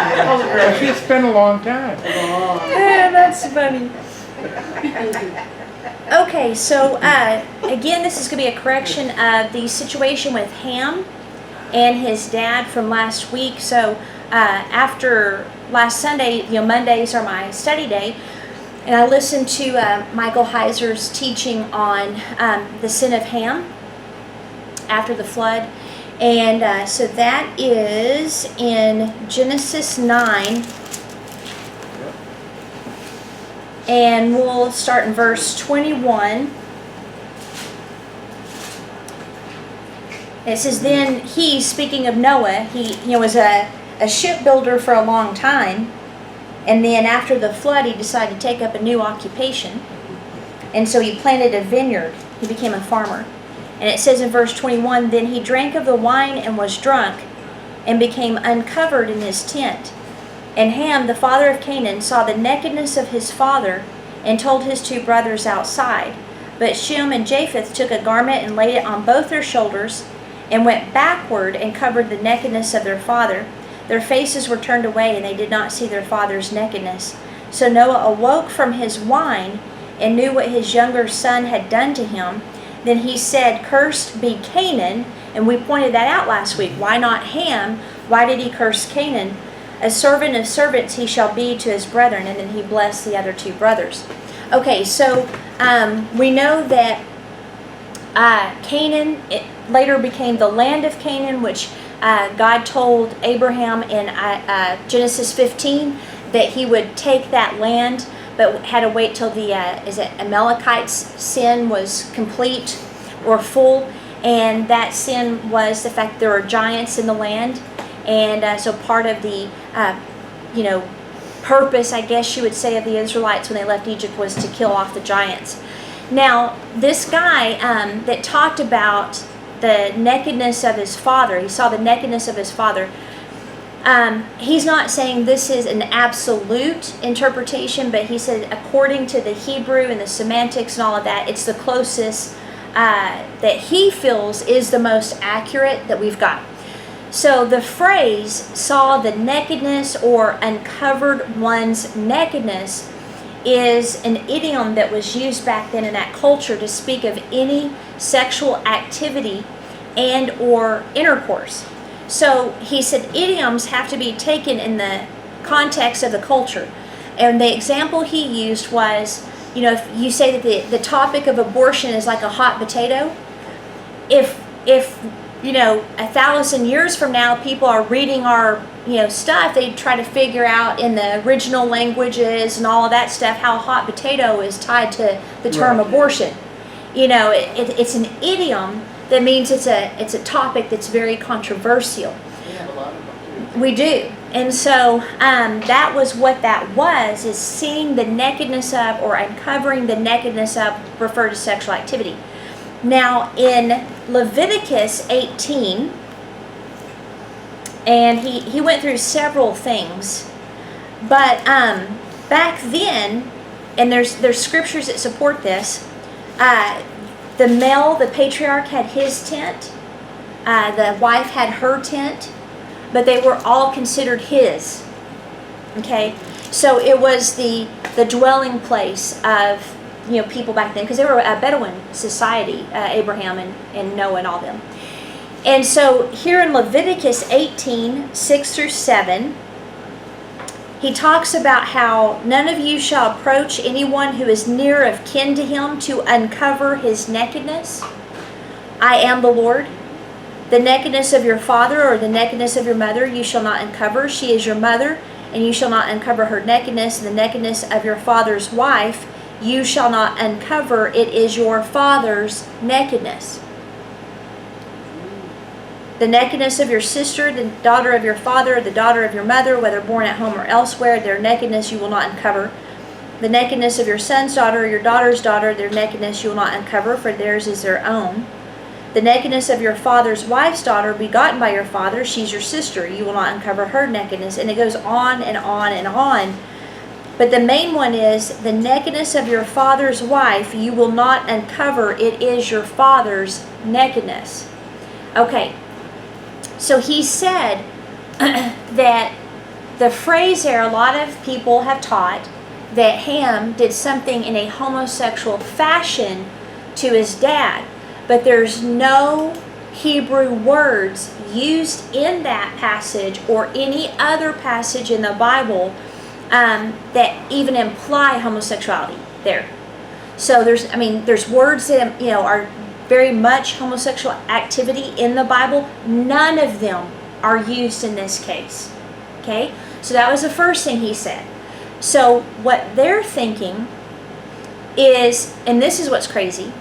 It's been a long time. Yeah, that's funny. Okay, so again, this is going to be a correction of the situation with Ham and his dad from last week. So after last Sunday, Mondays are my study day, and I listened to Michael Heiser's teaching on the sin of Ham after the flood. And so that is in Genesis 9. And we'll start in verse 21. It says, then he, speaking of Noah, he was a shipbuilder for a long time. And then after the flood, he decided to take up a new occupation. And so he planted a vineyard. He became a farmer. And it says in verse 21, then he drank of the wine and was drunk, and became uncovered in his tent. And Ham, the father of Canaan, saw the nakedness of his father, and told his two brothers outside. But Shem and Japheth took a garment and laid it on both their shoulders, and went backward and covered the nakedness of their father. Their faces were turned away, and they did not see their father's nakedness. So Noah awoke from his wine, and knew what his younger son had done to him. Then he said, cursed be Canaan. And we pointed that out last week. Why not Ham? Why did he curse Canaan? A servant of servants he shall be to his brethren. And then he blessed the other two brothers. Okay, so we know that Canaan, it later became the land of Canaan, which God told Abraham in Genesis 15 that he would take that land, but had to wait till the Amalekites' sin was complete or full. And that sin was the fact there were giants in the land. And so part of the, purpose, I guess you would say, of the Israelites when they left Egypt was to kill off the giants. Now, this guy that talked about the nakedness of his father, he saw the nakedness of his father, he's not saying this is an absolute interpretation, but he said according to the Hebrew and the semantics and all of that, it's the closest that he feels is the most accurate that we've got. So the phrase saw the nakedness or uncovered one's nakedness is an idiom that was used back then in that culture to speak of any sexual activity and or intercourse. So he said idioms have to be taken in the context of the culture. And the example he used was, if you say that the topic of abortion is like a hot potato, if 1,000 years from now people are reading our stuff, they try to figure out in the original languages and all of that stuff how hot potato is tied to the term abortion. It's an idiom that means it's a topic that's very controversial. We have a lot of them. We do. And so that was what that was, is seeing the nakedness of or uncovering the nakedness of referred to sexual activity. Now in Leviticus 18, and he went through several things, but back then, and there's scriptures that support this, the male, the patriarch, had his tent, the wife had her tent, but they were all considered his. Okay, so it was the dwelling place of people back then, because they were a Bedouin society, Abraham and Noah and all them. And so here in Leviticus 18, 6 through 7, he talks about how none of you shall approach anyone who is near of kin to him to uncover his nakedness. I am the Lord. The nakedness of your father or the nakedness of your mother you shall not uncover. She is your mother, and you shall not uncover her nakedness. And the nakedness of your father's wife you shall not uncover. It is your father's nakedness. The nakedness of your sister, the daughter of your father, the daughter of your mother, whether born at home or elsewhere, their nakedness you will not uncover. The nakedness of your son's daughter or your daughter's daughter, their nakedness you will not uncover, for theirs is their own. The nakedness of your father's wife's daughter, begotten by your father, she's your sister, you will not uncover her nakedness. And it goes on and on and on. But the main one is, the nakedness of your father's wife you will not uncover, it is your father's nakedness. Okay, so he said that the phrase there, a lot of people have taught that Ham did something in a homosexual fashion to his dad. But there's no Hebrew words used in that passage or any other passage in the Bible that even imply homosexuality there. So there's words that are very much homosexual activity in the Bible. None of them are used in this case. Okay? So that was the first thing he said. So what they're thinking is, and this is what's crazy,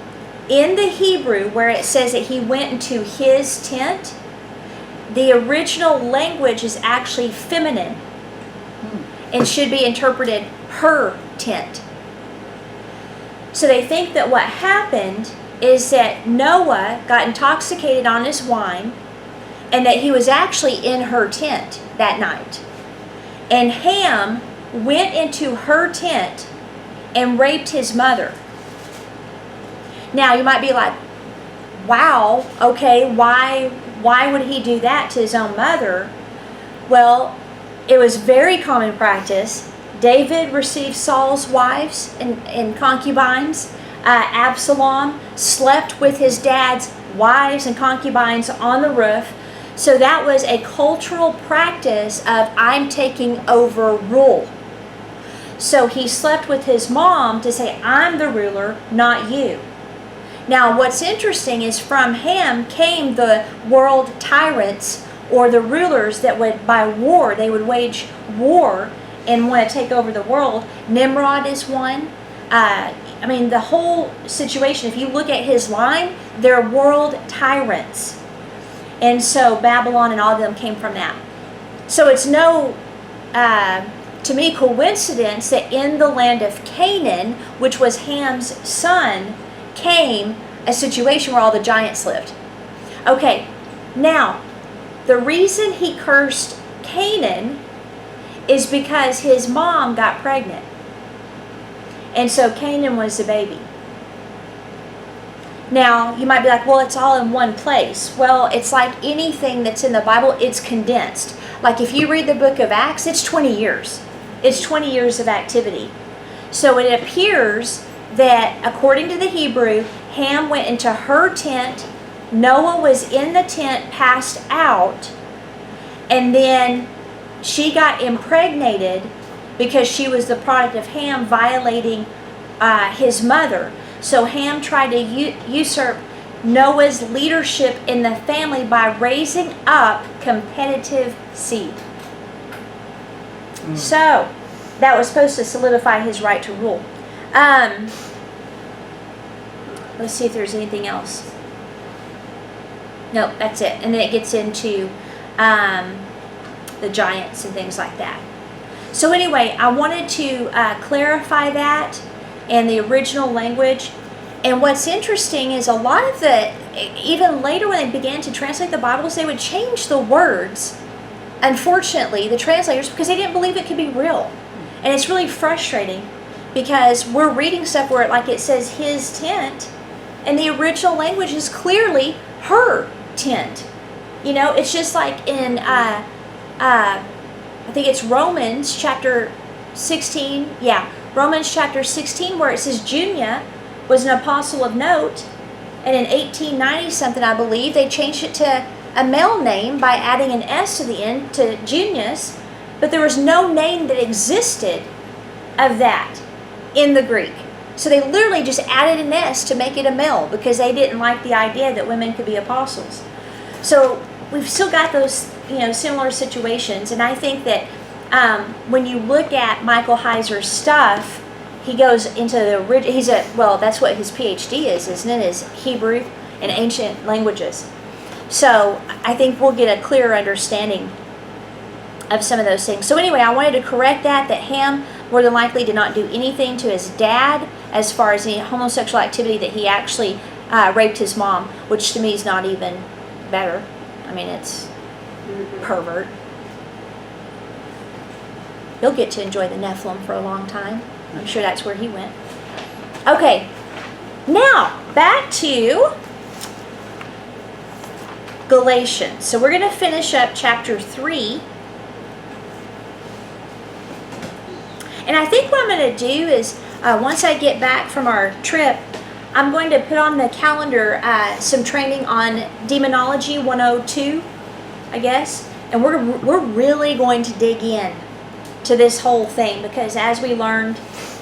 in the Hebrew where it says that he went into his tent, the original language is actually feminine and should be interpreted her tent. So they think that what happened is that Noah got intoxicated on his wine and that he was actually in her tent that night. And Ham went into her tent and raped his mother. Now you might be like, wow, okay, why would he do that to his own mother? Well, it was very common practice. David received Saul's wives and concubines. Absalom slept with his dad's wives and concubines on the roof. So that was a cultural practice of I'm taking over rule. So he slept with his mom to say, I'm the ruler, not you. Now what's interesting is from Ham came the world tyrants, or the rulers that would, by war, they would wage war and want to take over the world. Nimrod is one. The whole situation, if you look at his line, they're world tyrants. And so Babylon and all of them came from that. So it's no, to me, coincidence that in the land of Canaan, which was Ham's son, came a situation where all the giants lived. Okay, now, the reason he cursed Canaan is because his mom got pregnant. And so Canaan was the baby. Now, you might be like, well, it's all in one place. Well, it's like anything that's in the Bible, it's condensed. Like if you read the book of Acts, it's 20 years. It's 20 years of activity. So it appears that according to the Hebrew, Ham went into her tent, Noah was in the tent, passed out, and then she got impregnated because she was the product of Ham violating his mother. So Ham tried to usurp Noah's leadership in the family by raising up competitive seed. So that was supposed to solidify his right to rule. Let's see if there's anything else. No, that's it. And then it gets into the giants and things like that. So anyway, I wanted to clarify that and the original language. And what's interesting is a lot of even later when they began to translate the Bibles, they would change the words, unfortunately, the translators, because they didn't believe it could be real. And it's really frustrating because we're reading stuff where it says his tent, and the original language is clearly her tent. It's just like in, I think it's Romans chapter 16. Yeah, Romans chapter 16, where it says Junia was an apostle of note. And in 1890 something, I believe, they changed it to a male name by adding an S to the end to Junius. But there was no name that existed of that in the Greek. So they literally just added an S to make it a male because they didn't like the idea that women could be apostles. So we've still got those, similar situations. And I think that when you look at Michael Heiser's stuff, he goes into that's what his PhD is, isn't it? Is Hebrew and ancient languages. So I think we'll get a clearer understanding of some of those things. So anyway, I wanted to correct that Ham more than likely did not do anything to his dad as far as any homosexual activity, that he actually raped his mom, which to me is not even better. It's pervert. He'll get to enjoy the Nephilim for a long time. I'm sure that's where he went. Okay, now back to Galatians. So we're going to finish up chapter 3. And I think what I'm going to do is, once I get back from our trip, I'm going to put on the calendar some training on Demonology 102, I guess. And we're really going to dig in to this whole thing, because as we learned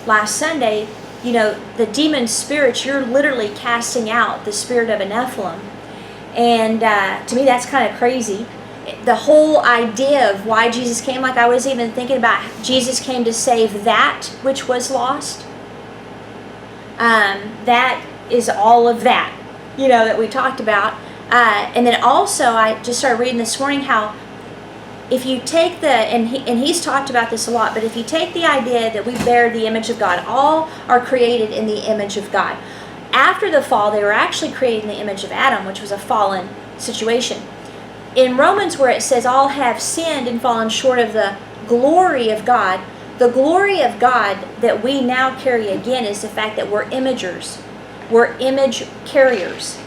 last Sunday, you know, the demon spirits, you're literally casting out the spirit of a Nephilim. And to me, that's kind of crazy. The whole idea of why Jesus came, like I was even thinking about, Jesus came to save that which was lost. That is all of that, you know, that we talked about. And then also, I just started reading this morning how if you take and he's talked about this a lot, but if you take the idea that we bear the image of God, all are created in the image of God. After the fall, they were actually created in the image of Adam, which was a fallen situation. In Romans, where it says all have sinned and fallen short of the glory of God, the glory of God that we now carry again is the fact that we're imagers. We're image carriers.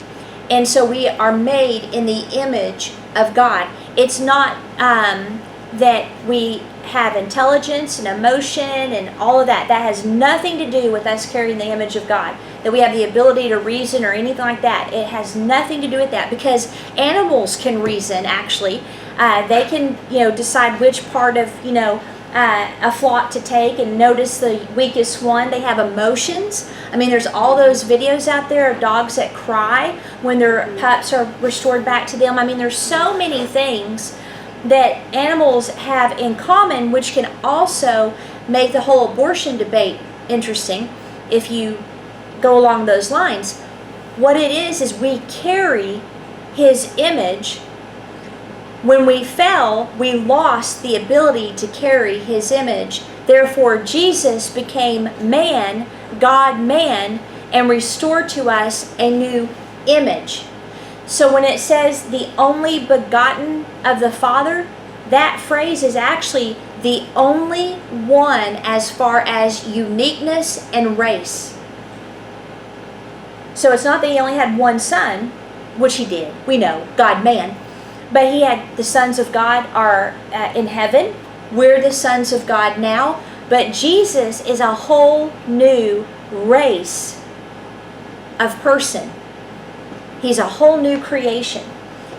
And so we are made in the image of God. It's not that we have intelligence and emotion and all of that. That has nothing to do with us carrying the image of God. That we have the ability to reason or anything like that. It has nothing to do with that, because animals can reason, actually. They can, you know, decide which part of, you know, a flock to take and notice the weakest one. They have emotions. I mean, there's all those videos out there of dogs that cry when their pups are restored back to them. I mean, there's so many things that animals have in common, which can also make the whole abortion debate interesting if you go along those lines. What it is we carry his image. When we fell, we lost the ability to carry his image. Therefore, Jesus became man, God-man, and restored to us a new image. So when it says the only begotten of the Father, that phrase is actually the only one as far as uniqueness and race. So it's not that he only had one son, which he did, we know, God-man. But he had the sons of God are in heaven. We're the sons of God now. But Jesus is a whole new race of person. He's a whole new creation.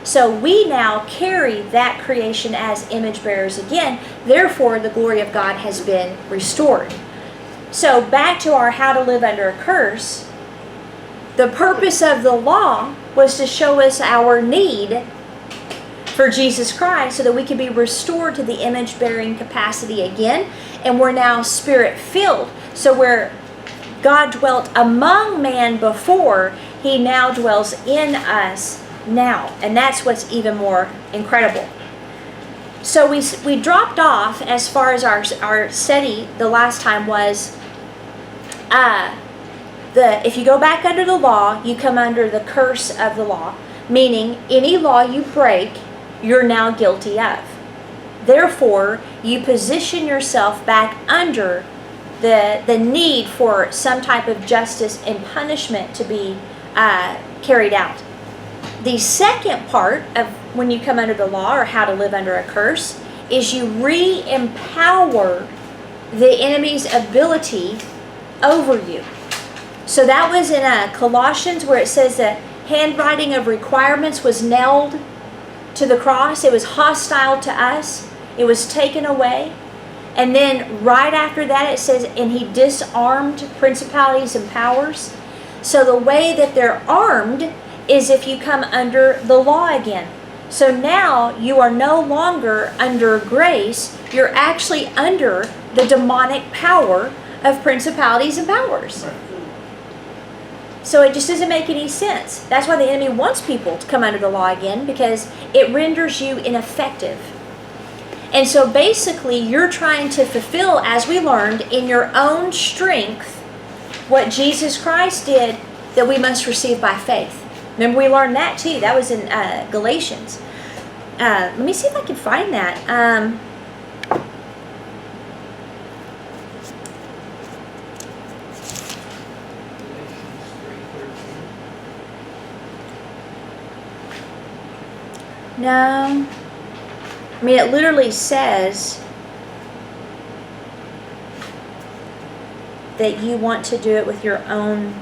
So we now carry that creation as image bearers again. Therefore, the glory of God has been restored. So back to our how to live under a curse. The purpose of the law was to show us our need for Jesus Christ so that we could be restored to the image-bearing capacity again. And we're now spirit-filled. So where God dwelt among man before, he now dwells in us now. And that's what's even more incredible. So we dropped off as far as our study the last time was, if you go back under the law, you come under the curse of the law. Meaning, any law you break, you're now guilty of. Therefore, you position yourself back under the need for some type of justice and punishment to be carried out. The second part of when you come under the law, or how to live under a curse, is you re-empower the enemy's ability over you. So that was in Colossians, where it says the handwriting of requirements was nailed to the cross. It was hostile to us. It was taken away. And then right after that it says, and he disarmed principalities and powers. So the way that they're armed is if you come under the law again. So now you are no longer under grace. You're actually under the demonic power of principalities and powers. So it just doesn't make any sense. That's why the enemy wants people to come under the law again, because it renders you ineffective. And so basically you're trying to fulfill, as we learned, in your own strength, what Jesus Christ did that we must receive by faith. Remember, we learned that too. That was in Galatians. Let me see if I can find that. No. I mean, it literally says, that you want to do it with your own?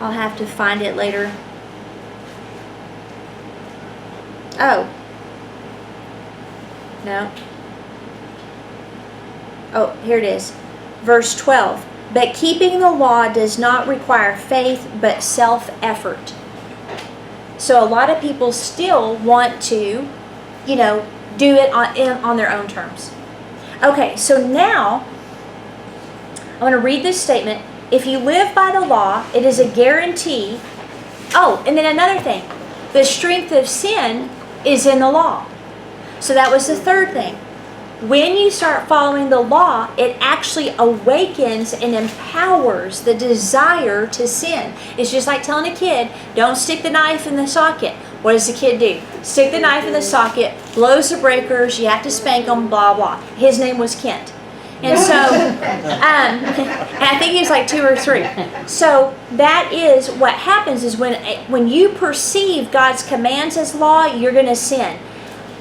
I'll have to find it later. Oh. No. Oh, here it is. Verse 12. But keeping the law does not require faith, but self-effort. So a lot of people still want to, do it on their own terms. Okay, so now I want to read this statement. If you live by the law, it is a guarantee. Oh, and then another thing. The strength of sin is in the law. So that was the third thing. When you start following the law, it actually awakens and empowers the desire to sin. It's just like telling a kid, don't stick the knife in the socket. What does the kid do? Stick the knife in the socket, blows the breakers, you have to spank them, blah, blah. His name was Kent. And so, and I think he was like 2 or 3. So that is what happens is when you perceive God's commands as law, you're going to sin.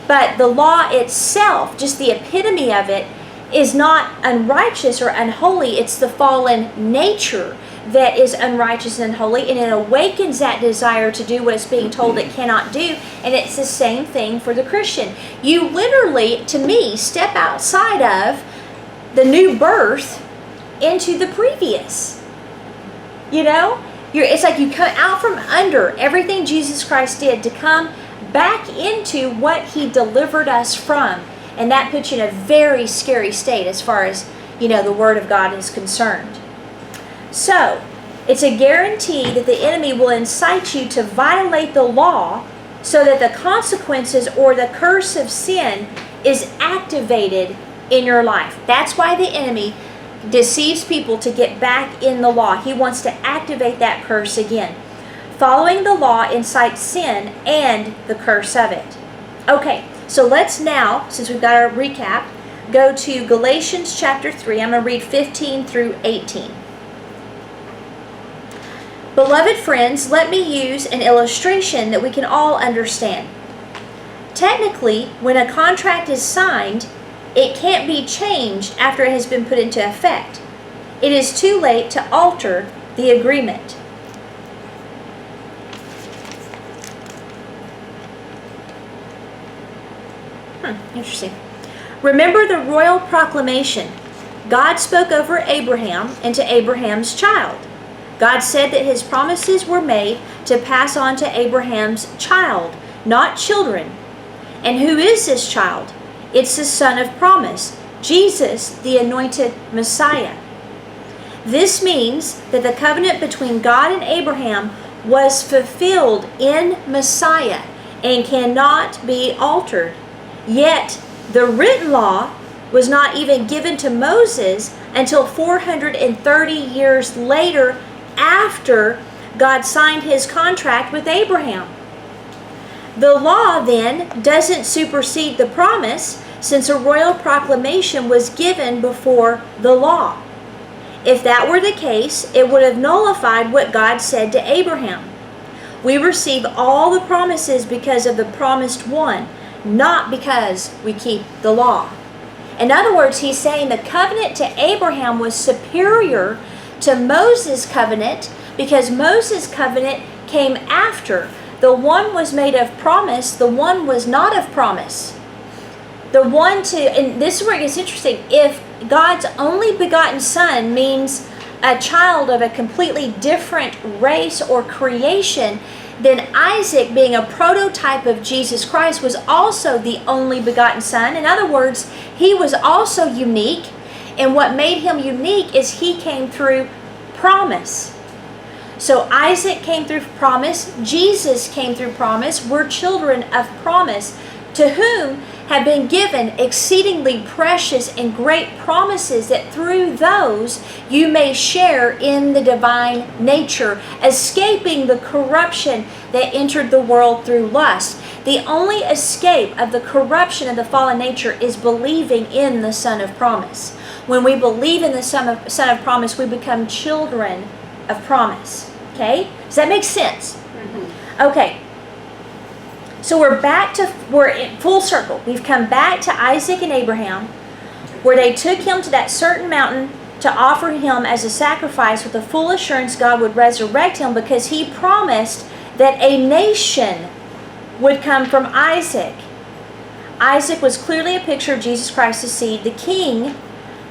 But the law itself, just the epitome of it, is not unrighteous or unholy. It's the fallen nature that is unrighteous and unholy, and it awakens that desire to do what it's being told it cannot do. And it's the same thing for the Christian. You literally, to me, step outside of the new birth into the previous. It's like you come out from under everything Jesus Christ did to come back into what he delivered us from. And that puts you in a very scary state as far as, the Word of God is concerned. So, it's a guarantee that the enemy will incite you to violate the law so that the consequences or the curse of sin is activated in your life. That's why the enemy deceives people to get back in the law. He wants to activate that curse again. Following the law incites sin and the curse of it. Okay, so let's now, since we've got our recap, go to Galatians chapter 3. I'm going to read 15 through 18. Beloved friends, let me use an illustration that we can all understand. Technically, when a contract is signed, it can't be changed after it has been put into effect. It is too late to alter the agreement. Interesting. Remember the royal proclamation. God spoke over Abraham and to Abraham's child. God said that his promises were made to pass on to Abraham's child, not children. And who is this child? It's the son of promise, Jesus, the anointed Messiah. This means that the covenant between God and Abraham was fulfilled in Messiah and cannot be altered. Yet, the written law was not even given to Moses until 430 years later after God signed his contract with Abraham. The law, then, doesn't supersede the promise since a royal proclamation was given before the law. If that were the case, it would have nullified what God said to Abraham. We receive all the promises because of the promised one, not because we keep the law. In other words, he's saying the covenant to Abraham was superior to Moses' covenant because Moses' covenant came after. The one was made of promise, the one was not of promise. And this is where it gets interesting. If God's only begotten son means a child of a completely different race or creation, then Isaac, being a prototype of Jesus Christ, was also the only begotten son. In other words, he was also unique. And what made him unique is he came through promise. So Isaac came through promise. Jesus came through promise. We're children of promise, to whom have been given exceedingly precious and great promises, that through those you may share in the divine nature, escaping the corruption that entered the world through lust. The only escape of the corruption of the fallen nature is believing in the Son of Promise. When we believe in the Son of Promise, we become children of promise. Okay? Does that make sense? Okay. So we're in full circle. We've come back to Isaac and Abraham, where they took him to that certain mountain to offer him as a sacrifice with the full assurance God would resurrect him, because he promised that a nation would come from Isaac. Isaac was clearly a picture of Jesus Christ's seed, the king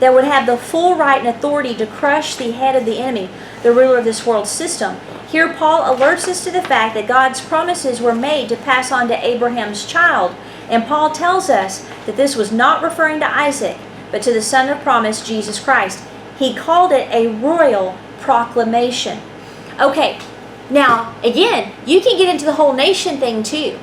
that would have the full right and authority to crush the head of the enemy, the ruler of this world system. Here Paul alerts us to the fact that God's promises were made to pass on to Abraham's child. And Paul tells us that this was not referring to Isaac, but to the son of promise, Jesus Christ. He called it a royal proclamation. Okay, now, again, you can get into the whole nation thing too.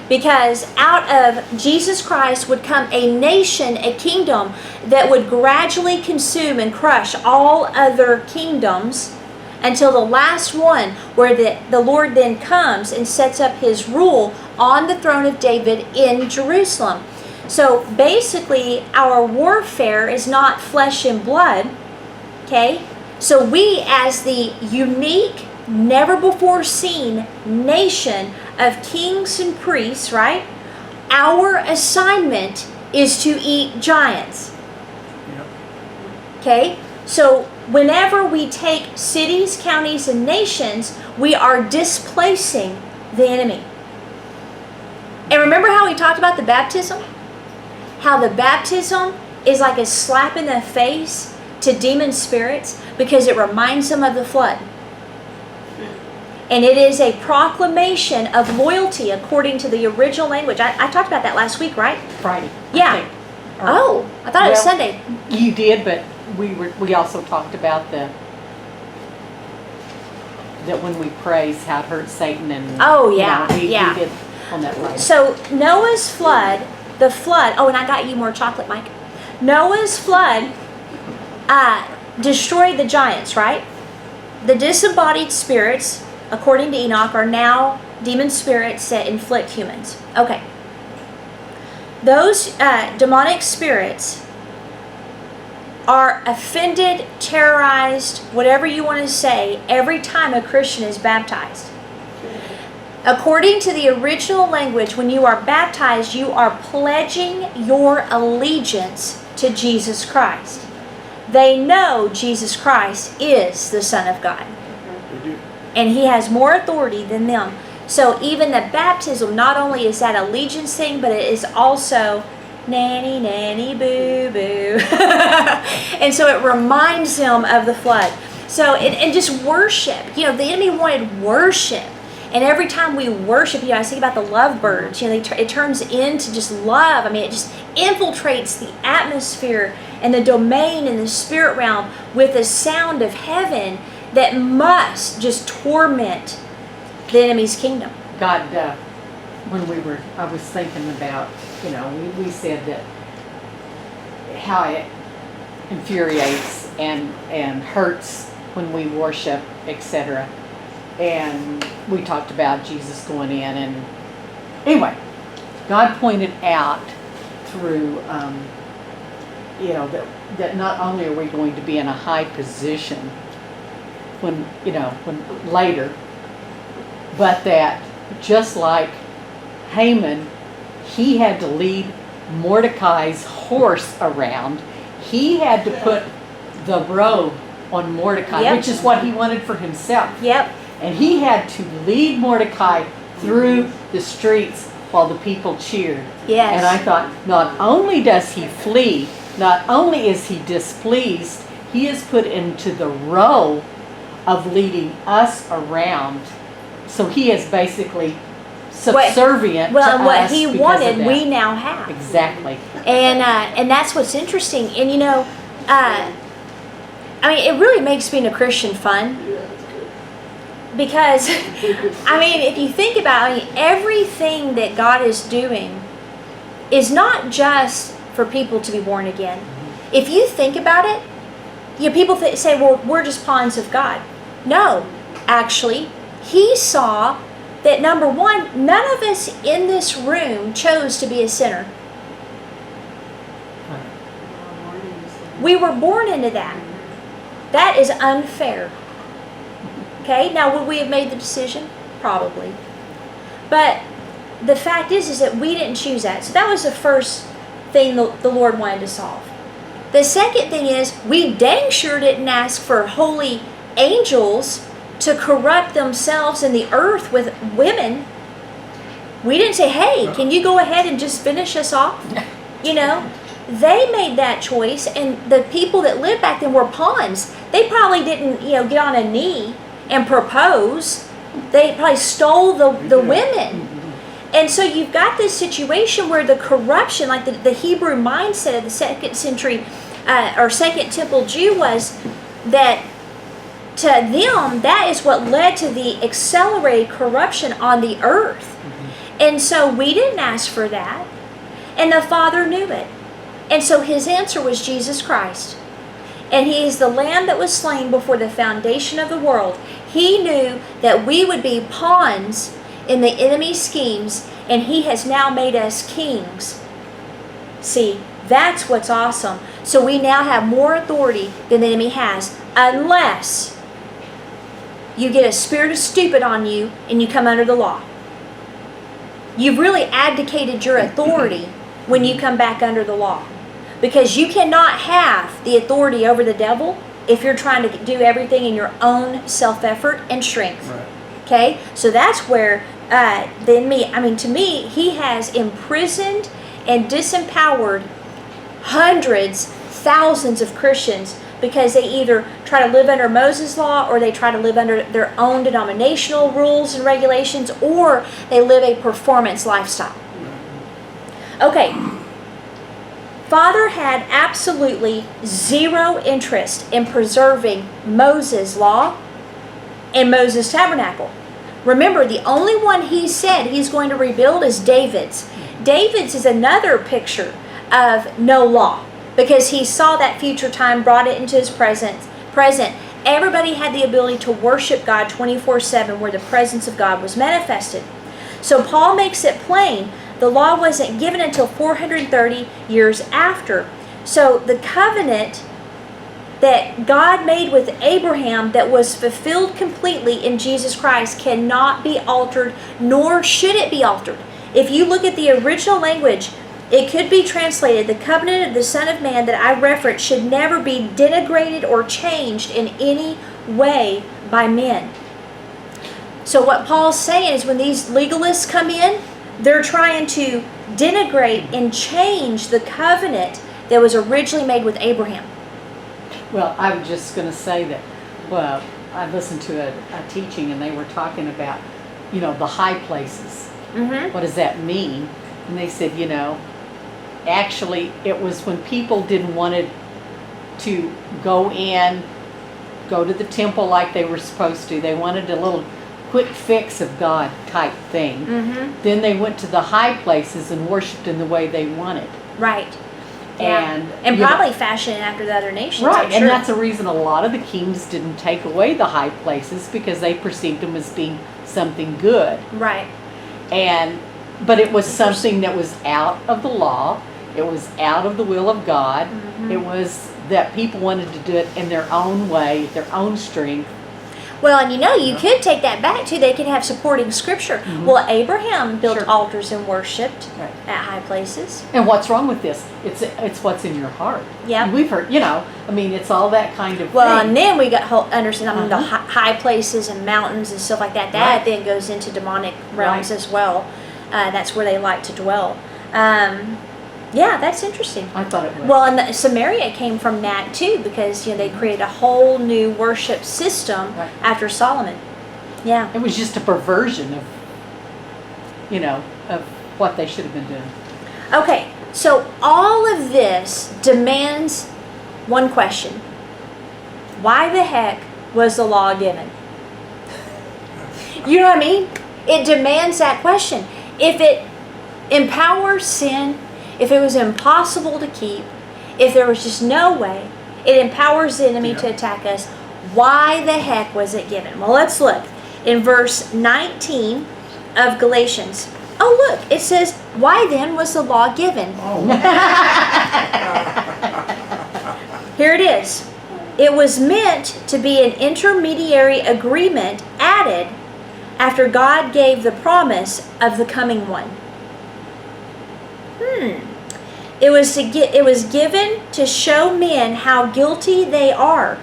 Because out of Jesus Christ would come a nation, a kingdom that would gradually consume and crush all other kingdoms until the last one, where the Lord then comes and sets up his rule on the throne of David in Jerusalem. So basically, our warfare is not flesh and blood, okay? So we, as the unique, never before seen nation of kings and priests, right? Our assignment is to eat giants. Okay? So whenever we take cities, counties, and nations, we are displacing the enemy. And remember how we talked about the baptism? How the baptism is like a slap in the face to demon spirits because it reminds them of the flood. And it is a proclamation of loyalty according to the original language. I talked about that last week, right? Friday. Yeah. I thought it was Sunday. You did, but we also talked about that when we praise how it hurts Satan and we did on that Friday. So Noah's flood, the flood. Oh, and I got you more chocolate, Mike. Noah's flood destroyed the giants, right? The disembodied spirits, according to Enoch, are now demon spirits that inflict humans. Okay. Those demonic spirits are offended, terrorized, whatever you want to say, every time a Christian is baptized. According to the original language, when you are baptized, you are pledging your allegiance to Jesus Christ. They know Jesus Christ is the Son of God. And he has more authority than them. So even the baptism, not only is that allegiance thing, but it is also nanny, nanny, boo, boo. And so it reminds them of the flood. So, and just worship. The enemy wanted worship. And every time we worship, I think about the lovebirds. It turns into just love. I mean, it just infiltrates the atmosphere and the domain and the spirit realm with the sound of heaven that must just torment the enemy's kingdom. God, I was thinking about, we said that how it infuriates and hurts when we worship, etc. And we talked about Jesus going in, and anyway, God pointed out through, that not only are we going to be in a high position when later, but that just like Haman, he had to lead Mordecai's horse around. He had to put the robe on Mordecai, which is what he wanted for himself. Yep. And he had to lead Mordecai through the streets while the people cheered. Yes. And I thought, not only does he flee, not only is he displeased, he is put into the role of leading us around. So he is basically subservient to us. What he wanted, we now have. Exactly. And that's what's interesting. And it really makes being a Christian fun. Because, if you think about it, everything that God is doing is not just for people to be born again. If you think about it, people say, well, we're just pawns of God. No, actually, he saw that, number one, none of us in this room chose to be a sinner. We were born into that. That is unfair. Okay, now would we have made the decision? Probably. But the fact is that we didn't choose that. So that was the first thing the Lord wanted to solve. The second thing is, we dang sure didn't ask for holy angels to corrupt themselves in the earth with women. We didn't say, hey, can you go ahead and just finish us off? You know, they made that choice, and the people that lived back then were pawns. They probably didn't, get on a knee and propose. They probably stole the women. And so you've got this situation where the corruption, like the Hebrew mindset of the second century or second temple Jew was that to them, that is what led to the accelerated corruption on the earth. And so we didn't ask for that. And the Father knew it. And so his answer was Jesus Christ. And he is the Lamb that was slain before the foundation of the world. He knew that we would be pawns in the enemy's schemes, and he has now made us kings. See, that's what's awesome. So we now have more authority than the enemy has, unless you get a spirit of stupid on you and you come under the law. You've really abdicated your authority when you come back under the law. Because you cannot have the authority over the devil if you're trying to do everything in your own self-effort and strength. Right. Okay? So that's where the enemy, to me, he has imprisoned and disempowered hundreds, thousands of Christians because they either try to live under Moses' law, or they try to live under their own denominational rules and regulations, or they live a performance lifestyle. Okay. Father had absolutely zero interest in preserving Moses' law and Moses' tabernacle. Remember, the only one he said he's going to rebuild is David's. David's is another picture of no law, because he saw that future time, brought it into his present. Everybody had the ability to worship God 24/7, where the presence of God was manifested. So Paul makes it plain, the law wasn't given until 430 years after. So the covenant that God made with Abraham that was fulfilled completely in Jesus Christ cannot be altered, nor should it be altered. If you look at the original language, it could be translated, the covenant of the Son of Man that I referenced should never be denigrated or changed in any way by men. So what Paul's saying is, when these legalists come in, they're trying to denigrate and change the covenant that was originally made with Abraham. Well, I was just going to say that, well, I listened to a teaching, and they were talking about, the high places. Mm-hmm. What does that mean? And they said, actually it was when people didn't want to go to the temple like they were supposed to. They wanted a little quick fix of God type thing. Mm-hmm. Then they went to the high places and worshiped in the way they wanted. Right. Yeah. And probably fashion it after the other nations. Right, I'm sure. and that's the reason a lot of the kings didn't take away the high places, because they perceived them as being something good. Right. But it was something that was out of the law. It was out of the will of God. Mm-hmm. It was that people wanted to do it in their own way, their own strength. Well, and you could take that back too. They could have supporting scripture. Mm-hmm. Well, Abraham built altars and worshipped at high places. And what's wrong with this? It's what's in your heart. Yeah. We've heard, it's all that kind of well, thing. And then we got understand the high places and mountains and stuff like that. That then goes into demonic realms as well. That's where they like to dwell. Yeah, that's interesting. I thought it was. Well, and Samaria came from that too, because they created a whole new worship system after Solomon. Yeah. It was just a perversion of, of what they should have been doing. Okay, so all of this demands one question. Why the heck was the law given? You know what I mean? It demands that question. If it empowers sin, if it was impossible to keep, if there was just no way, it empowers the enemy to attack us. Why the heck was it given? Well, let's look in verse 19 of Galatians. Oh, look, it says, why then was the law given? Oh. Here it is. It was meant to be an intermediary agreement added after God gave the promise of the coming one. It was given to show men how guilty they are,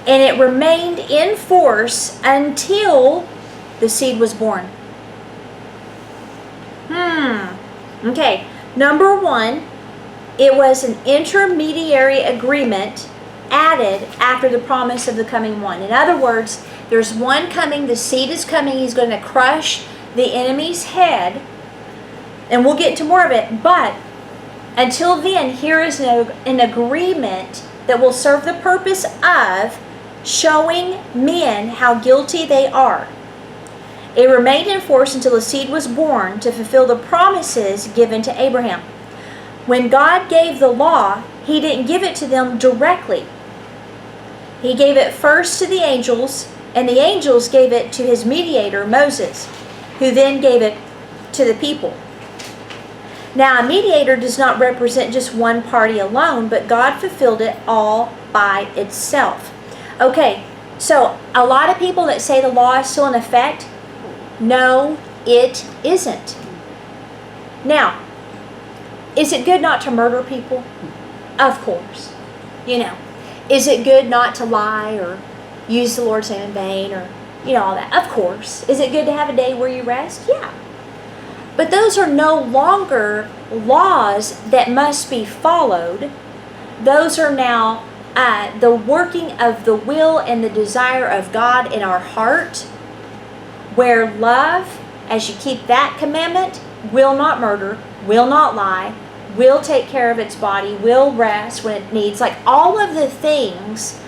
and it remained in force until the seed was born. Okay, number one, it was an intermediary agreement added after the promise of the coming one. In other words, there's one coming, the seed is coming, he's going to crush the enemy's head, and we'll get into more of it, but until then, here is an agreement that will serve the purpose of showing men how guilty they are. It remained in force until the seed was born to fulfill the promises given to Abraham. When God gave the law, He didn't give it to them directly. He gave it first to the angels, and the angels gave it to His mediator, Moses, who then gave it to the people. Now, a mediator does not represent just one party alone, but God fulfilled it all by itself. Okay, so a lot of people that say the law is still in effect, no, it isn't. Now, is it good not to murder people? Of course. Is it good not to lie or use the Lord's name in vain or, all that? Of course. Is it good to have a day where you rest? Yeah. But those are no longer laws that must be followed. Those are now the working of the will and the desire of God in our heart, where love, as you keep that commandment, will not murder, will not lie, will take care of its body, will rest when it needs, like all of the things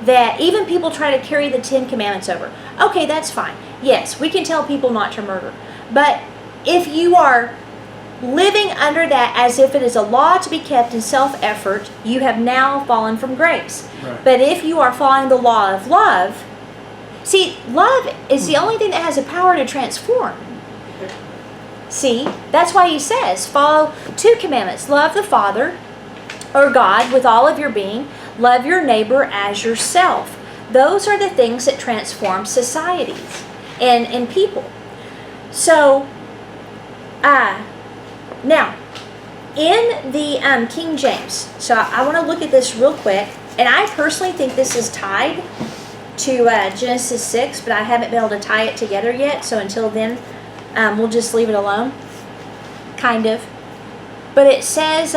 that even people try to carry the 10 Commandments over. Okay, that's fine. Yes, we can tell people not to murder. But if you are living under that as if it is a law to be kept in self-effort, you have now fallen from grace. Right. But if you are following the law of love, see, love is the only thing that has the power to transform. See, that's why He says, follow 2 commandments. Love the Father, or God, with all of your being. Love your neighbor as yourself. Those are the things that transform societies and people. So, now, in the King James, so I want to look at this real quick, and I personally think this is tied to Genesis 6, but I haven't been able to tie it together yet, so until then, we'll just leave it alone, kind of. But it says,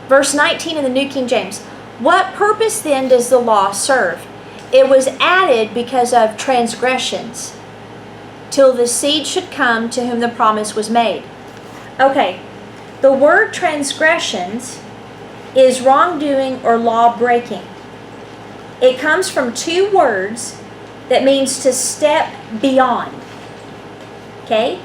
verse 19 in the New King James, what purpose then does the law serve? It was added because of transgressions, till the seed should come to whom the promise was made. Okay, the word transgressions is wrongdoing or law breaking. It comes from 2 words that means to step beyond. Okay?